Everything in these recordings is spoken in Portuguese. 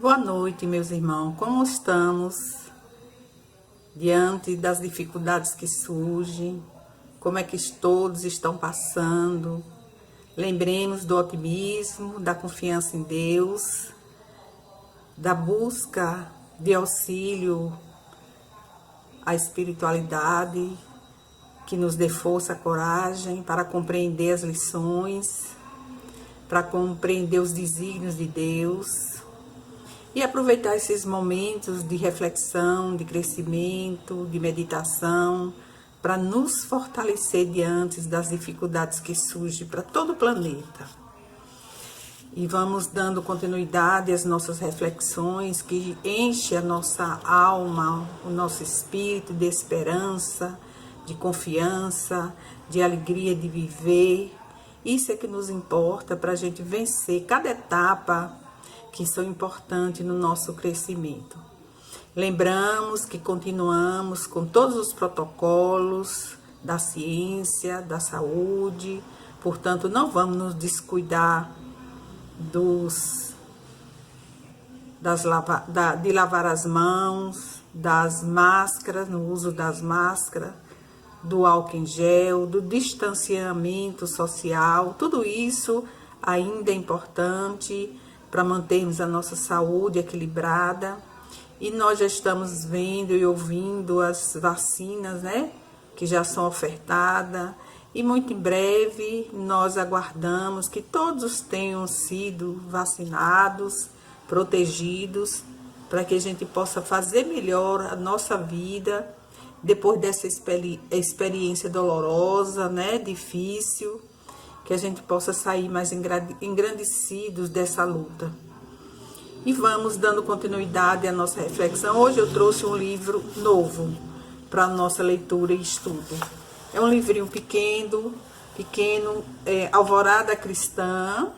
Boa noite, meus irmãos. Como estamos diante das dificuldades que surgem? Como é que todos estão passando? Lembremos do otimismo, da confiança em Deus, da busca de auxílio à espiritualidade, que nos dê força, coragem para compreender as lições, para compreender os desígnios de Deus e aproveitar esses momentos de reflexão, de crescimento, de meditação, para nos fortalecer diante das dificuldades que surgem para todo o planeta. E vamos dando continuidade às nossas reflexões, que enche a nossa alma, o nosso espírito de esperança, de confiança, de alegria de viver. Isso é que nos importa para a gente vencer cada etapa que são importantes no nosso crescimento. Lembramos que continuamos com todos os protocolos da ciência, da saúde, portanto não vamos nos descuidar de lavar as mãos, das máscaras, no uso das máscaras, do álcool em gel, do distanciamento social. Tudo isso ainda é importante para mantermos a nossa saúde equilibrada. E nós já estamos vendo e ouvindo as vacinas, né, que já são ofertadas. E muito em breve nós aguardamos que todos tenham sido vacinados, protegidos, para que a gente possa fazer melhor a nossa vida depois dessa experiência dolorosa, né, difícil, que a gente possa sair mais engrandecidos dessa luta. E vamos dando continuidade à nossa reflexão. Hoje eu trouxe um livro novo para a nossa leitura e estudo. É um livrinho pequeno, Alvorada Cristã,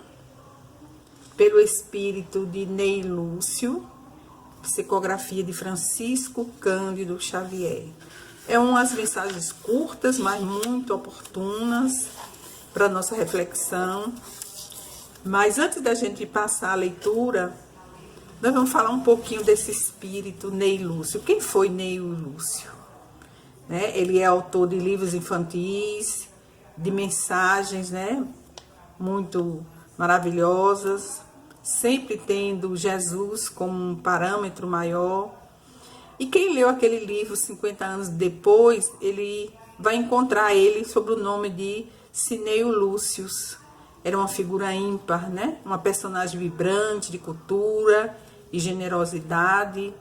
pelo espírito de Ney Lúcio, psicografia de Francisco Cândido Xavier. É umas mensagens curtas, mas muito oportunas para a nossa reflexão. Mas antes da gente passar a leitura, nós vamos falar um pouquinho desse espírito Ney Lúcio. Quem foi Ney Lúcio? Ele é autor de livros infantis, de mensagens, muito maravilhosas, sempre tendo Jesus como um parâmetro maior. E quem leu aquele livro 50 anos depois, ele vai encontrar ele sob o nome de Cneio Lúcius. Era uma figura ímpar, uma personagem vibrante de cultura e generosidade,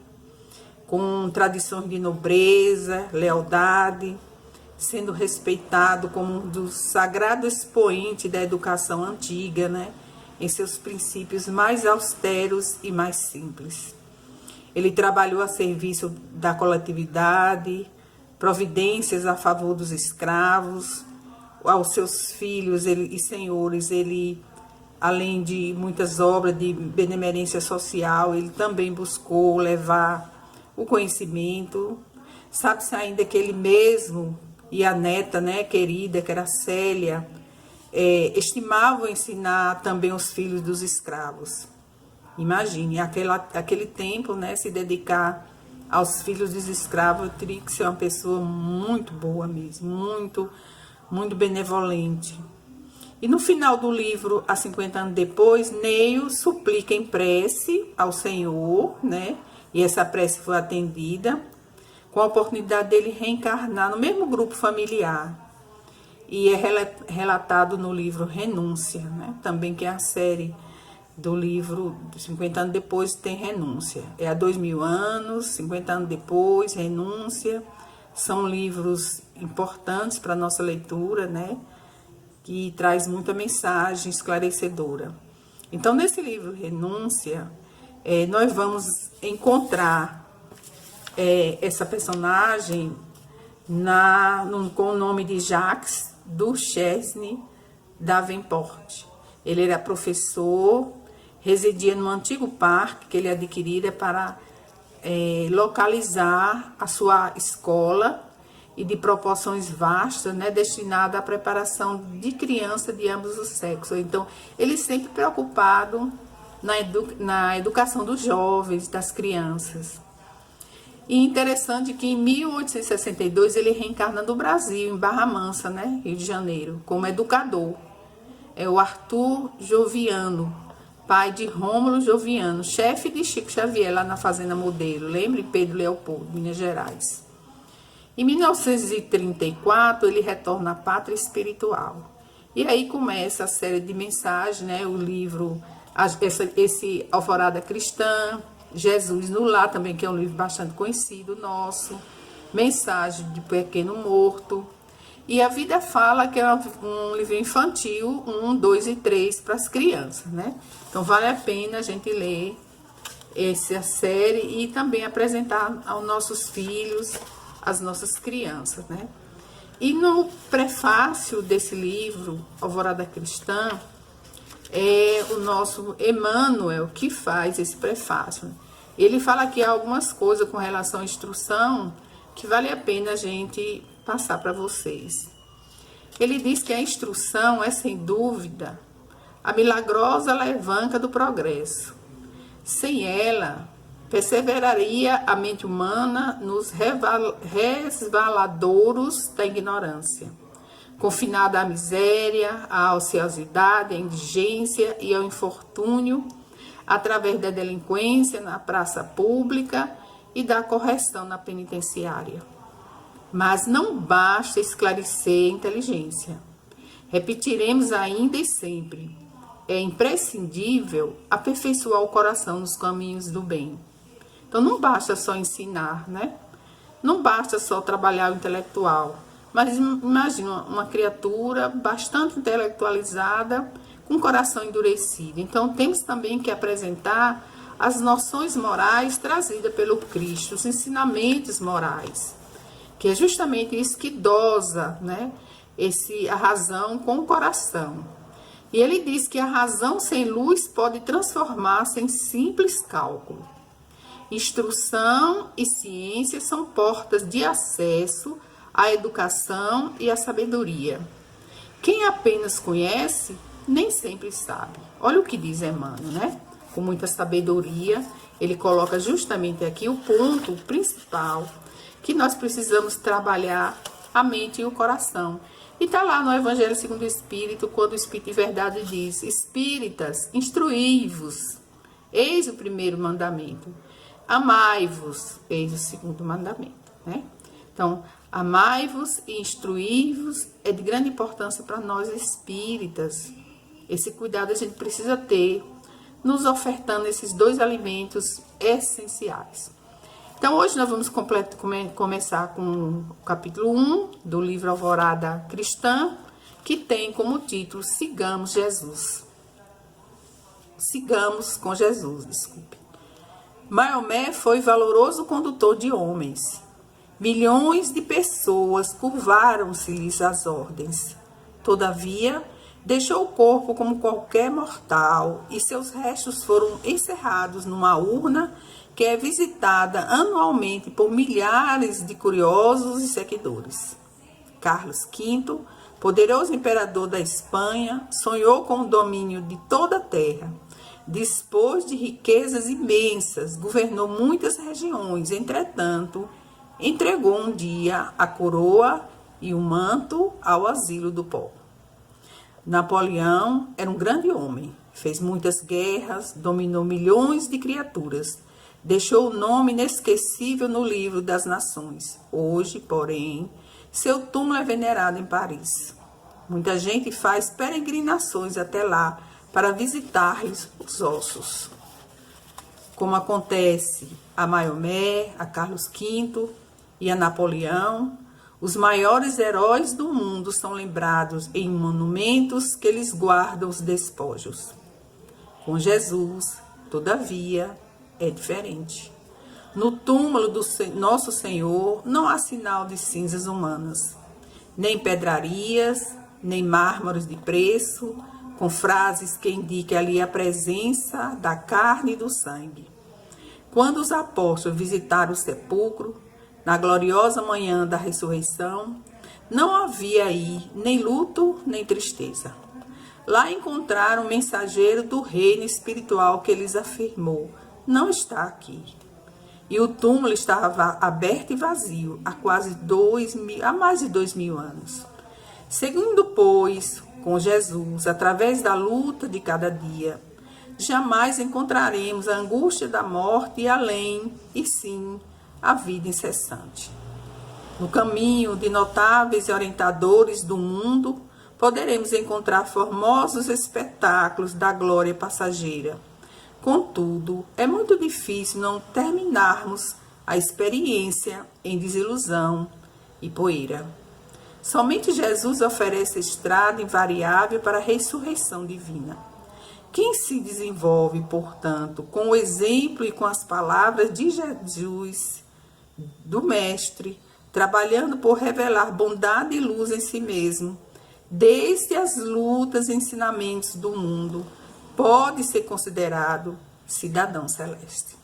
com tradições de nobreza, lealdade, sendo respeitado como um dos sagrados expoentes da educação antiga, em seus princípios mais austeros e mais simples. Ele trabalhou a serviço da coletividade, providências a favor dos escravos, aos seus filhos e senhores. Ele, além de muitas obras de benemerência social, ele também buscou levar o conhecimento. Sabe-se ainda que ele mesmo e a neta, querida, que era Célia, estimavam ensinar também os filhos dos escravos. Imagine, aquele tempo, se dedicar aos filhos dos escravos, teria que ser uma pessoa muito boa mesmo, muito, muito benevolente. E no final do livro, há 50 anos depois, Neio suplica em prece ao Senhor, e essa prece foi atendida, com a oportunidade dele reencarnar no mesmo grupo familiar. E é relatado no livro Renúncia, também, que é a série do livro 50 anos depois, tem Renúncia. É há 2000 anos, 50 anos depois, Renúncia. São livros importantes para a nossa leitura, que traz muita mensagem esclarecedora. Então, nesse livro Renúncia, nós vamos encontrar essa personagem com o nome de Jacques Duchesne Davenport. Ele era professor, residia no antigo parque que ele adquirira para localizar a sua escola, e de proporções vastas, destinada à preparação de criança de ambos os sexos. Então, ele sempre preocupado na educação dos jovens, das crianças. E interessante que em 1862 ele reencarna no Brasil, em Barra Mansa, né, Rio de Janeiro, como educador. É o Arthur Joviano, pai de Rômulo Joviano, chefe de Chico Xavier lá na Fazenda Modelo, lembre Pedro Leopoldo, Minas Gerais. Em 1934 ele retorna à pátria espiritual. E aí começa a série de mensagens, né, o livro, esse Alvorada Cristã, Jesus no Lar também, que é um livro bastante conhecido nosso, Mensagem de Pequeno Morto, e A Vida Fala, que é um livro infantil, 1, 2 e 3 para as crianças, né? Então vale a pena a gente ler essa série e também apresentar aos nossos filhos, às nossas crianças, né? E no prefácio desse livro, Alvorada Cristã, é o nosso Emmanuel que faz esse prefácio. Ele fala aqui algumas coisas com relação à instrução que vale a pena a gente passar para vocês. Ele diz que a instrução é, sem dúvida, a milagrosa alavanca do progresso. Sem ela, perseveraria a mente humana nos resvaladouros da ignorância, confinada à miséria, à ociosidade, à indigência e ao infortúnio, através da delinquência na praça pública e da correção na penitenciária. Mas não basta esclarecer a inteligência. Repetiremos ainda e sempre: é imprescindível aperfeiçoar o coração nos caminhos do bem. Então não basta só ensinar, né? Não basta só trabalhar o intelectual. Mas imagina uma criatura bastante intelectualizada, com o coração endurecido. Então temos também que apresentar as noções morais trazidas pelo Cristo, os ensinamentos morais, que é justamente isso que dosa, né, a razão com o coração. E ele diz que a razão sem luz pode transformar-se em simples cálculo. Instrução e ciência são portas de acesso à educação e à sabedoria. Quem apenas conhece, nem sempre sabe. Olha o que diz Emmanuel, né? Com muita sabedoria, ele coloca justamente aqui o ponto principal, que nós precisamos trabalhar a mente e o coração. E está lá no Evangelho segundo o Espírito, quando o Espírito de Verdade diz: Espíritas, instruí-vos, eis o primeiro mandamento. Amai-vos, eis o segundo mandamento, né? Então, amai-vos e instruí-vos é de grande importância para nós espíritas. Esse cuidado a gente precisa ter, nos ofertando esses dois alimentos essenciais. Então, hoje nós vamos começar com o capítulo 1 do livro Alvorada Cristã, que tem como título Sigamos Jesus. Sigamos com Jesus, desculpe. Maomé foi valoroso condutor de homens. Milhões de pessoas curvaram-se-lhes às ordens. Todavia, deixou o corpo como qualquer mortal e seus restos foram encerrados numa urna que é visitada anualmente por milhares de curiosos e seguidores. Carlos V, poderoso imperador da Espanha, sonhou com o domínio de toda a terra. Dispôs de riquezas imensas, governou muitas regiões, entretanto, entregou um dia a coroa e o manto ao asilo do pó. Napoleão era um grande homem, fez muitas guerras, dominou milhões de criaturas, deixou o nome inesquecível no livro das nações. Hoje, porém, seu túmulo é venerado em Paris. Muita gente faz peregrinações até lá para visitar-lhes os ossos. Como acontece a Maomé, a Carlos V e a Napoleão, os maiores heróis do mundo são lembrados em monumentos que lhes guardam os despojos. Com Jesus, todavia, é diferente. No túmulo do nosso Senhor não há sinal de cinzas humanas, nem pedrarias, nem mármores de preço, com frases que indiquem ali a presença da carne e do sangue. Quando os apóstolos visitaram o sepulcro, na gloriosa manhã da ressurreição, não havia aí nem luto, nem tristeza. Lá encontraram o mensageiro do reino espiritual que lhes afirmou: não está aqui. E o túmulo estava aberto e vazio há mais de 2000 anos. Seguindo, pois, com Jesus, através da luta de cada dia, jamais encontraremos a angústia da morte e além, e sim, a vida incessante. No caminho de notáveis orientadores do mundo, poderemos encontrar formosos espetáculos da glória passageira. Contudo, é muito difícil não terminarmos a experiência em desilusão e poeira. Somente Jesus oferece estrada invariável para a ressurreição divina. Quem se desenvolve, portanto, com o exemplo e com as palavras de Jesus, do Mestre, trabalhando por revelar bondade e luz em si mesmo, desde as lutas e ensinamentos do mundo, pode ser considerado cidadão celeste.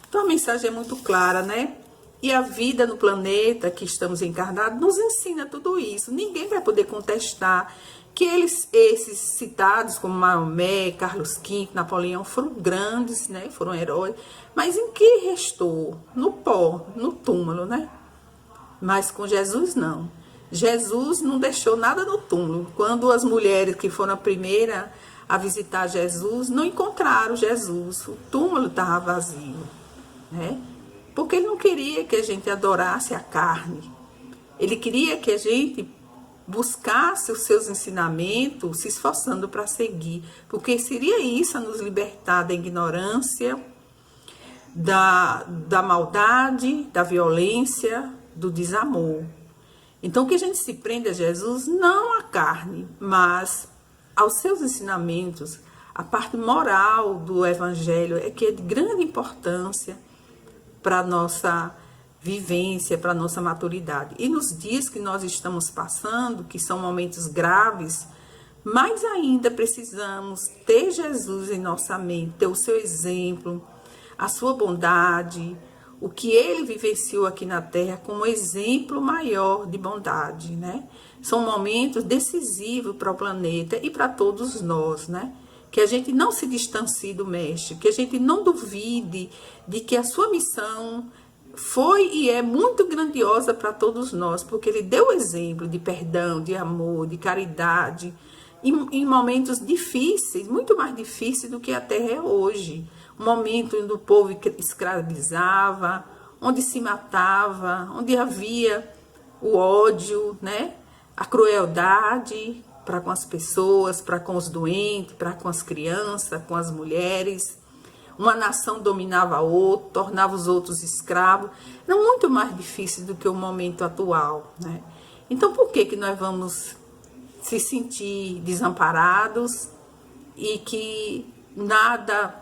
Então a mensagem é muito clara, né? E a vida no planeta que estamos encarnados nos ensina tudo isso. Ninguém vai poder contestar que esses citados como Maomé, Carlos V, Napoleão foram grandes, né? Foram heróis. Mas em que restou? No pó, no túmulo, né? Mas com Jesus não. Jesus não deixou nada no túmulo. Quando as mulheres que foram a primeira a visitar Jesus não encontraram Jesus, o túmulo estava vazio, né? Porque ele não queria que a gente adorasse a carne. Ele queria que a gente buscasse os seus ensinamentos, se esforçando para seguir, porque seria isso a nos libertar da ignorância, da maldade, da violência, do desamor. Então que a gente se prenda a Jesus, não à carne, mas aos seus ensinamentos. A parte moral do evangelho é que é de grande importância para a nossa vivência, para a nossa maturidade. E nos dias que nós estamos passando, que são momentos graves, mais ainda precisamos ter Jesus em nossa mente, ter o seu exemplo, a sua bondade, o que ele vivenciou aqui na Terra como exemplo maior de bondade, né? São momentos decisivos para o planeta e para todos nós, né? Que a gente não se distancie do Mestre, que a gente não duvide de que a sua missão foi e é muito grandiosa para todos nós, porque ele deu exemplo de perdão, de amor, de caridade, em momentos difíceis, muito mais difíceis do que a Terra é hoje. Um momento onde o povo escravizava, onde se matava, onde havia o ódio, né? A crueldade para com as pessoas, para com os doentes, para com as crianças, com as mulheres. Uma nação dominava a outra, tornava os outros escravos. Era muito mais difícil do que o momento atual, né? Então, por que nós vamos se sentir desamparados e que nada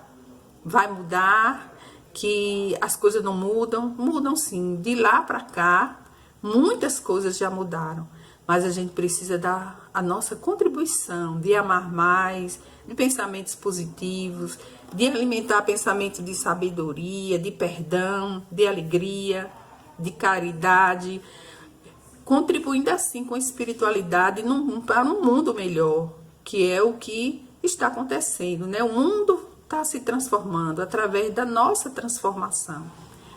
vai mudar, que as coisas não mudam? Mudam sim, de lá para cá, muitas coisas já mudaram. Mas a gente precisa dar a nossa contribuição, de amar mais, de pensamentos positivos, de alimentar pensamentos de sabedoria, de perdão, de alegria, de caridade, contribuindo assim com a espiritualidade para um mundo melhor, que é o que está acontecendo, né? O mundo está se transformando através da nossa transformação.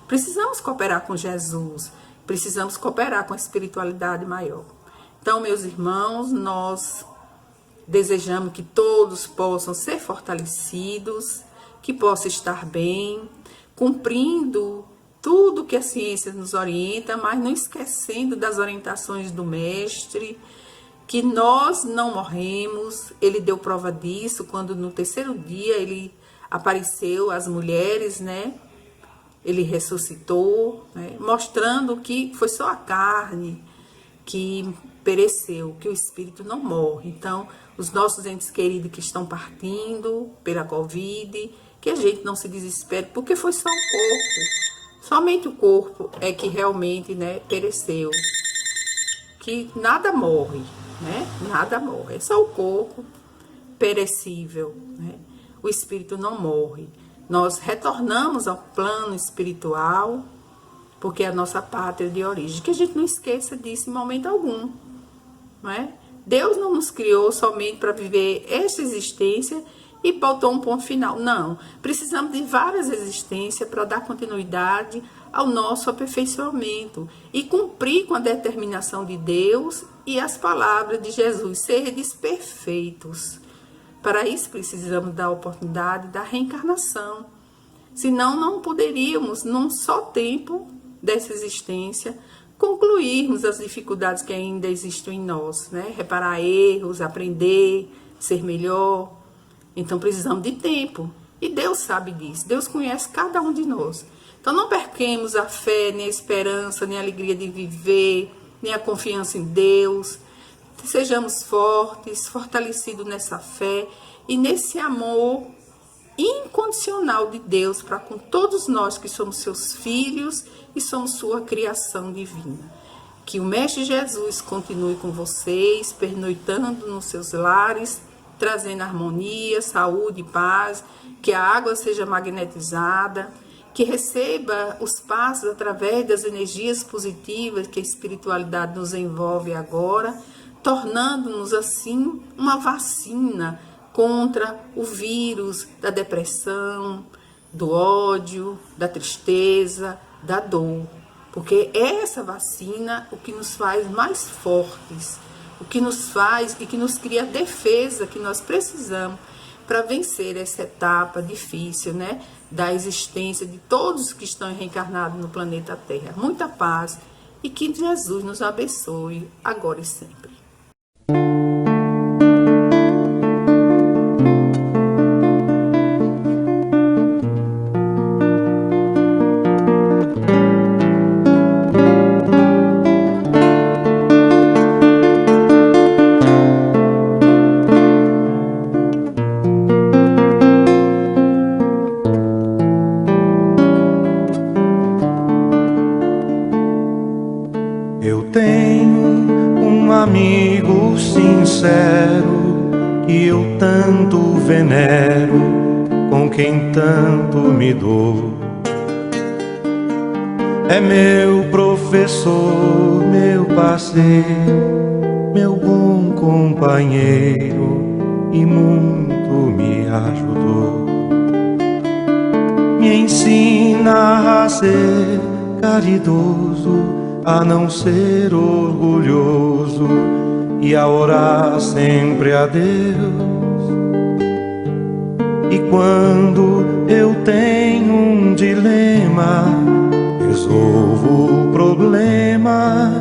Precisamos cooperar com Jesus, precisamos cooperar com a espiritualidade maior. Então, meus irmãos, nós desejamos que todos possam ser fortalecidos, que possam estar bem, cumprindo tudo que a ciência nos orienta, mas não esquecendo das orientações do Mestre, que nós não morremos. Ele deu prova disso quando no terceiro dia ele apareceu às mulheres, né? Ele ressuscitou, né? Mostrando que foi só a carne que pereceu, que o espírito não morre. Então, os nossos entes queridos que estão partindo pela Covid, que a gente não se desespere, porque foi só o corpo. Somente o corpo é que realmente, né, pereceu. Que nada morre, né? Nada morre. É só o corpo perecível, né? O espírito não morre. Nós retornamos ao plano espiritual, porque é a nossa pátria de origem. Que a gente não esqueça disso em momento algum, não é? Deus não nos criou somente para viver esta existência e botou um ponto final. Não, precisamos de várias existências para dar continuidade ao nosso aperfeiçoamento e cumprir com a determinação de Deus e as palavras de Jesus, seres perfeitos. Para isso precisamos da oportunidade da reencarnação. Senão não poderíamos, num só tempo dessa existência, concluirmos as dificuldades que ainda existem em nós, né? Reparar erros, aprender, ser melhor. Então precisamos de tempo. E Deus sabe disso. Deus conhece cada um de nós. Então não percamos a fé, nem a esperança, nem a alegria de viver, nem a confiança em Deus. Sejamos fortes, fortalecidos nessa fé e nesse amor incondicional de Deus para com todos nós que somos seus filhos e somos sua criação divina. Que o Mestre Jesus continue com vocês, pernoitando nos seus lares, trazendo harmonia, saúde e paz, que a água seja magnetizada, que receba os passos através das energias positivas que a espiritualidade nos envolve agora, tornando-nos assim uma vacina contra o vírus da depressão, do ódio, da tristeza, da dor. Porque é essa vacina o que nos faz mais fortes, o que nos faz e que nos cria a defesa que nós precisamos para vencer essa etapa difícil, né, da existência de todos que estão reencarnados no planeta Terra. Muita paz e que Jesus nos abençoe agora e sempre. Amigo sincero que eu tanto venero, com quem tanto me dou. É meu professor, meu parceiro, meu bom companheiro e muito me ajudou. Me ensina a ser caridoso, a não ser orgulhoso e a orar sempre a Deus. E quando eu tenho um dilema, resolvo o problema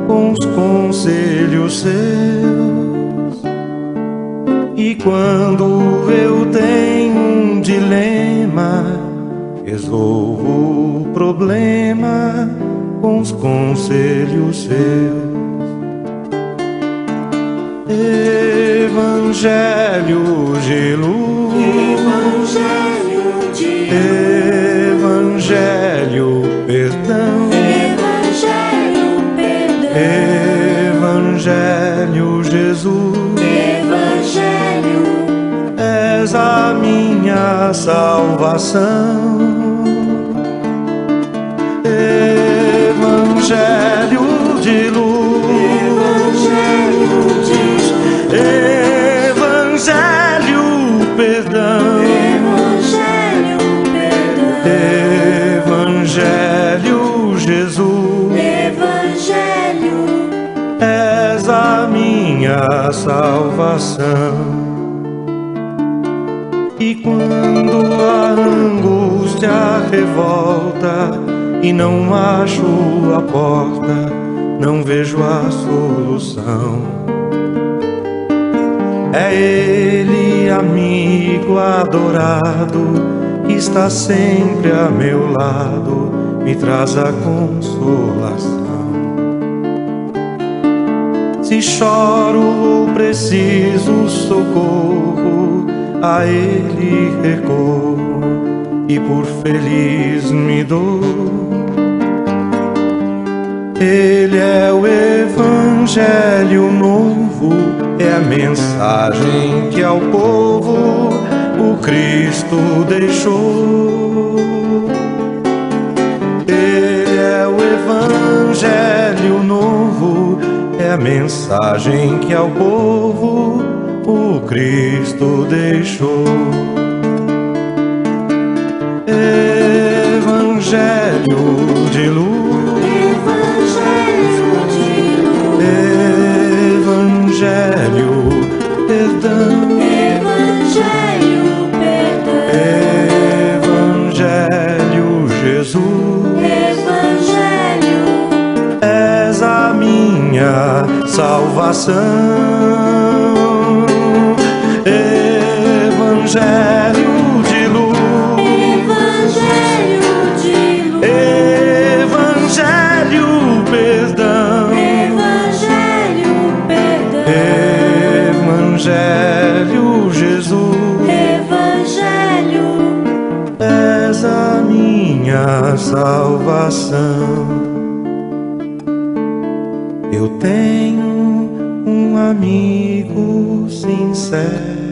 com os conselhos seus. E quando eu tenho um dilema, resolvo o problema com os conselhos seus. Evangelho de luz, Evangelho de luz, Evangelho perdão, Evangelho perdão, Evangelho Jesus, Evangelho és a minha salvação. Evangelho de luz, Evangelho perdão, Evangelho Jesus, Evangelho és a minha salvação. E quando a angústia revolta e não acho a porta, não vejo a solução, é Ele, amigo adorado, que está sempre a meu lado, me traz a consolação. Se choro ou preciso socorro, a Ele recorro e por feliz me dou. Ele é o Evangelho novo, é a mensagem que ao povo o Cristo deixou. Ele é o Evangelho novo, é a mensagem mensagem que ao povo o Cristo deixou. Evangelho de luz, Evangelho, perdão, Evangelho, Jesus, és a minha salvação. Evangelho de luz, Evangelho, perdão, Evangelho, Jesus, és a minha salvação. Eu tenho um amigo sincero